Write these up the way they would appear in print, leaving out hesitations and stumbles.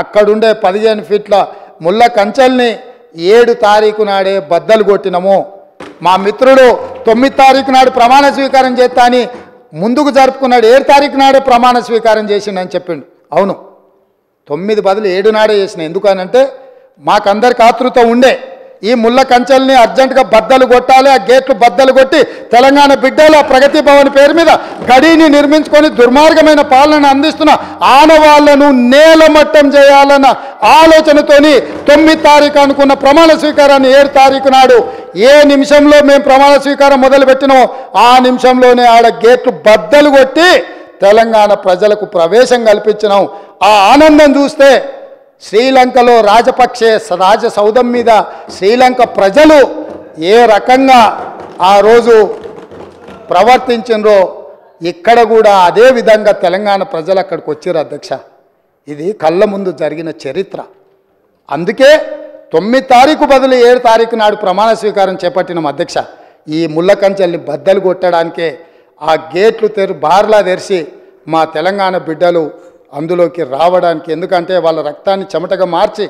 అక్కడుండే 15 ఫీట్ల ముళ్ళ కంచెల్ని 7 తారీఖు నాడే బద్దలు కొట్టినము. మా మిత్రుడు 9 తారీఖు నాడు ప్రమాణ స్వీకారం చేస్తా అని ముందుకు జరుపుకున్నాడు. 7 తారీఖు నాడే ప్రమాణ స్వీకారం చేసిండని చెప్పిండు. అవును, 9 బదులు 7 నాడే చేసిన. ఎందుకనంటే మాకందరికి ఆతృత ఉండే ఈ ముళ్ళ కంచెల్ని అర్జెంటుగా బద్దలు కొట్టాలి, ఆ గేట్లు బద్దలు కొట్టి తెలంగాణ బిడ్డలు ఆ ప్రగతి భవన్ పేరు మీద గడిని నిర్మించుకొని దుర్మార్గమైన పాలన అందిస్తున్న ఆనవాళ్లను నేలమట్టం చేయాలన్న ఆలోచనతోని 9 తారీఖు అనుకున్న ప్రమాణ స్వీకారాన్ని 7 తారీఖు నాడు ఏ నిమిషంలో మేము ప్రమాణ స్వీకారం మొదలుపెట్టినామో ఆ నిమిషంలోనే ఆడ గేట్లు బద్దలు కొట్టి తెలంగాణ ప్రజలకు ప్రవేశం కల్పించినాం. ఆ ఆనందం చూస్తే శ్రీలంకలో రాజపక్షే రాజసౌధం మీద శ్రీలంక ప్రజలు ఏ రకంగా ఆ రోజు ప్రవర్తించినరో ఇక్కడ కూడా అదే విధంగా తెలంగాణ ప్రజలు అక్కడికి వచ్చారు అధ్యక్ష. ఇది కళ్ళ ముందు జరిగిన చరిత్ర. అందుకే 9 తారీఖు బదులు 7 తారీఖు నాడు ప్రమాణ స్వీకారం చేపట్టినాం అధ్యక్ష. ఈ ముళ్ళ కంచెల్ని బద్దలు కొట్టడానికే ఆ గేట్లు బార్లా తెరిచి మా తెలంగాణ బిడ్డలు అందులోకి రావడానికి. ఎందుకంటే వాళ్ళ రక్తాన్ని చెమటగా మార్చి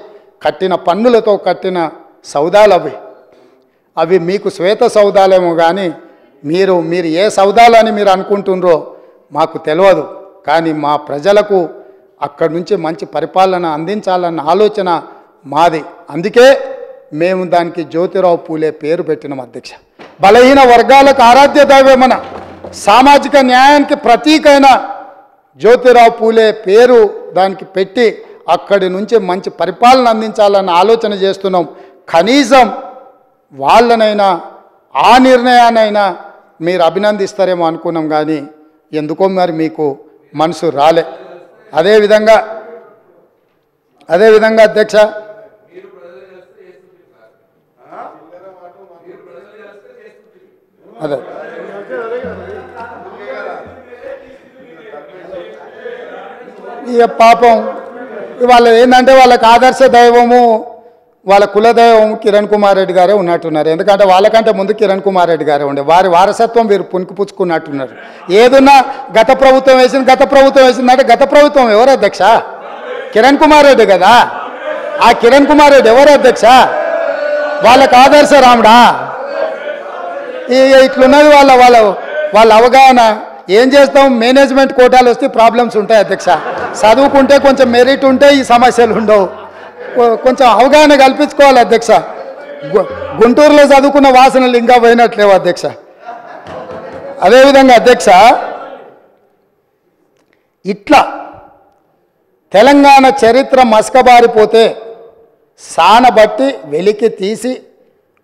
కట్టిన పన్నులతో కట్టిన సౌదాలు అవి మీకు శ్వేత సౌదాలేమో కానీ మీరు ఏ సౌదాలని మీరు అనుకుంటున్నారో మాకు తెలియదు. కానీ మా ప్రజలకు అక్కడి నుంచి మంచి పరిపాలన అందించాలన్న ఆలోచన మాది. అందుకే మేము దానికి జ్యోతిరావు పూలే పేరు పెట్టినాం అధ్యక్ష. బలహీన వర్గాలకు ఆరాధ్య దైవమన సామాజిక న్యాయానికి ప్రతీకైన జ్యోతిరావు పూలే పేరు దానికి పెట్టి అక్కడి నుంచి మంచి పరిపాలన అందించాలన్న ఆలోచన చేస్తున్నాం. కనీసం వాళ్ళనైనా ఆ నిర్ణయానైనా మీరు అభినందిస్తారేమో అనుకున్నాం, కానీ ఎందుకో మరి మీకు మనసు రాలే. అదేవిధంగా అధ్యక్ష అదే ఇక పాపం వాళ్ళ ఏంటంటే వాళ్ళకి ఆదర్శ దైవము వాళ్ళ కులదైవం కిరణ్ కుమార్ రెడ్డి గారే ఉన్నట్టున్నారు. ఎందుకంటే వాళ్ళకంటే ముందు కిరణ్ కుమార్ రెడ్డి గారే ఉండే, వారి వారసత్వం వీరు పుచ్చుకున్నట్టున్నారు. ఏదున్నా గత ప్రభుత్వం వేసిందంటే గత ప్రభుత్వం ఎవరు అధ్యక్ష? కిరణ్ కుమార్ రెడ్డి కదా. ఆ కిరణ్ కుమార్ రెడ్డి ఎవరు అధ్యక్ష? వాళ్ళకి ఆదర్శ రాముడా? ఇట్లున్నది వాళ్ళ అవగాహన. ఏం చేస్తాం, మేనేజ్మెంట్ కోటాలు వస్తే ప్రాబ్లమ్స్ ఉంటాయి అధ్యక్ష. చదువుకుంటే కొంచెం మెరిట్ ఉంటే ఈ సమస్యలు ఉండవు. కొంచెం అవగాహన కల్పించుకోవాలి అధ్యక్ష. గుంటూరులో చదువుకున్న వాసనలు ఇంకా పోయినట్లేవు అధ్యక్ష. అదేవిధంగా అధ్యక్ష, ఇట్లా తెలంగాణ చరిత్ర మసకబారిపోతే సానబట్టి వెలికి తీసి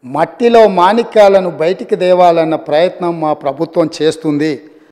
మట్టిలో మాణిక్యాలను బయటికి తేవాలన్న ప్రయత్నం మా ప్రభుత్వం చేస్తుంది.